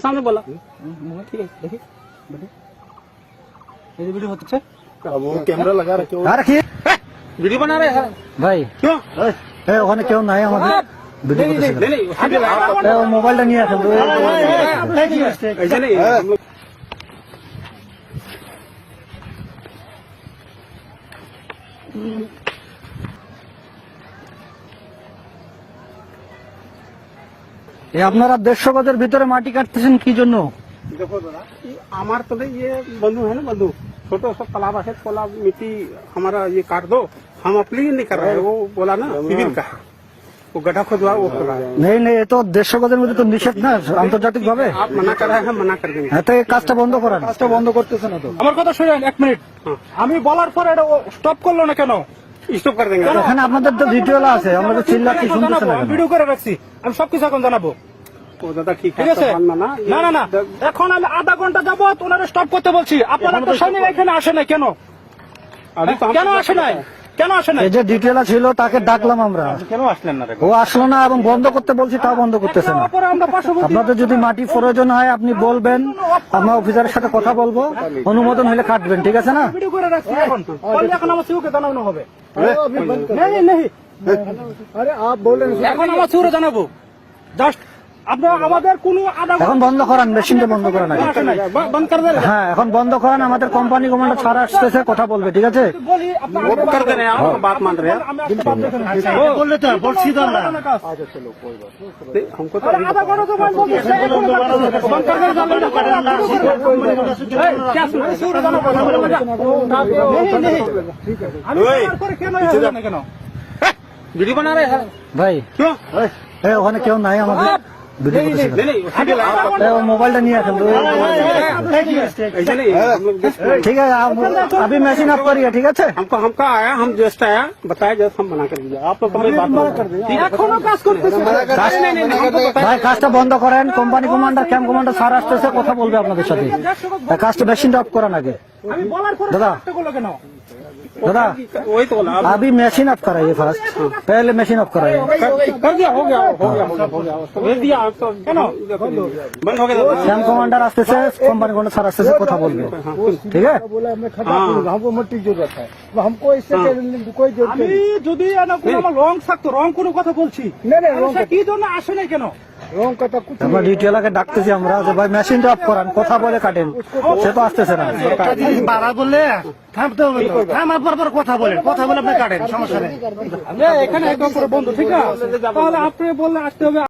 सामने बोला ठीक है देखिए ये वीडियो होता है वो कैमरा लगा रखे हो रखिए वीडियो बना रहे हैं ভাই क्यों ওখানে কেউ নাই আমাদের ভিডিও नहीं नहीं नहीं করতেছে মোবাইলটা নিয়ে আসেন ऐसे नहीं हम लोग আপনারা 150 গজের ভিতরে মাটি কাটতেছেন কি জন্য? देखो दादा हमारे तो नहीं ये बंधु है ना बंधु छोटे सा तालाब है तालाब मिट्टी हमारा ये काट दो हम अपने लिए नहीं कर रहे हैं वो बोला ना सिविल का वो गड्ढा खुदवा वो कर रहा है নেই নেই এ তো 150 গজের মধ্যে তো নিষেধ না আন্তর্জাতিক ভাবে। आप मना कर रहे हैं मना कर देंगे হ্যাঁ তো এই কাজটা বন্ধ করেন। কাজটা বন্ধ করতেছেন না তো। আমার কথা শুনেন 1 মিনিট আমি বলার পরে এটা স্টপ করলো না কেন? स्टॉप कर देंगे এখানে আপনাদের তো ভিডিও আছে আমরা তো চিল্লাচ্ছি শুনতেছেন না কেন? ভিডিও করে রাখছি আমি সবকিছু এখন জানাবো वो दादा ठीक ঠিক है আছে सब मानना না না না এখন আমি আধা ঘন্টা যাবত ওনারা স্টপ করতে বলছি আপনারা তো সৈনিক এখানে আসে নাই কেন? अभी तो हम কেন আসে নাই কেন আসে নাই? এই যে ডিটেইল ছিল তাকে ডাকলাম আমরা क्यों আসলেন না ও আসলো না এবং বন্ধ করতে বলছি তাও বন্ধ করতেছে না। তারপরে আমরা পার্শ্ববর্তী আপনাদের যদি মাটি প্রয়োজন হয় আপনি বলবেন আমরা অফিসারের সাথে কথা বলবো অনুমোদন হলে কাটবেন ঠিক আছে না? ভিডিও করে রাখছি এখন বললে এখন আমার সিউকে জানানো হবে नहीं नहीं আরে আপ বলেন এখন আমার সিউরে জানাবো জাস্ট আপনারা আমাদের কোনো আধা এখন বন্ধ করান মেশিনটা বন্ধ করান আগে। বন্ধ করে দেন হ্যাঁ এখন বন্ধ করান আমাদের কোম্পানি কমান্ডার ছাড়া আসতেছে কথা বলবে ঠিক আছে? বলি আপনারা वो कर दे रहे हैं आप बात मान रहे हैं আমি একটা বাদ দেখেন বললে তো বলছি তো আমরা हमको तो अरे आधा घंटा तो बंद हो गया बंद कर दे क्या सुन सूर जाना नहीं नहीं আমি করে কেন না কেন वीडियो बना रहे हैं ভাই क्यों ওখানে কেউ নাই আমাদের ভিডিও করতেছে नहीं नहीं মোবাইলটা নিয়ে আসেন ऐसे नहीं हम लोग just ঠিক আছে अभी मशीन ऑफ करिए ठीक है? हमका आया हम जस्ट आया बताया जस्ट हम मना कर दिया आप लोग हमें बात मना कर दिया এখনো কাজ করতেছে ভাই কাজটা বন্ধ করেন company commander camp commander sir আসতেছে কথা বলবে আপনাদের সাথে কাজটা মেশিনটা অফ করান আগে আমি বলার পরে দাদা করলো কেন दादा वही तो बोला अभी मशीन ऑफ कराइए फर्स्ट पहले मशीन ऑफ कराइए कर दिया हो गया भेज दिया आप तो बंद हो गया कैंप कमांडर আসতেছে কোম্পানি কমান্ডার স্যার আসতেছে কথা বলবে ঠিক আছে? बोला हमें खत्म हमको मट्टी की जरूरत है हमको इससे कोई जरूरत আমি যদি না কোনো আমার রং থাকতো রং কোনো কথা বলছি नहीं কি জন্য আসে নাই কেন? रॉन्ग का तो कुछ আমরা ডিটেইলকে ডাকতেছি আমরা যে ভাই মেশিনটা অফ করান কথা বলে কাটেন সে তো আসতেছে না। বাড়া বললে থামতে হবে থামার পর কথা বলে আপনি কাটেন সমস্যা নেই এখানে একদম পুরো বন্ধ ঠিক আছে তাহলে আপনি বললে আসতে হবে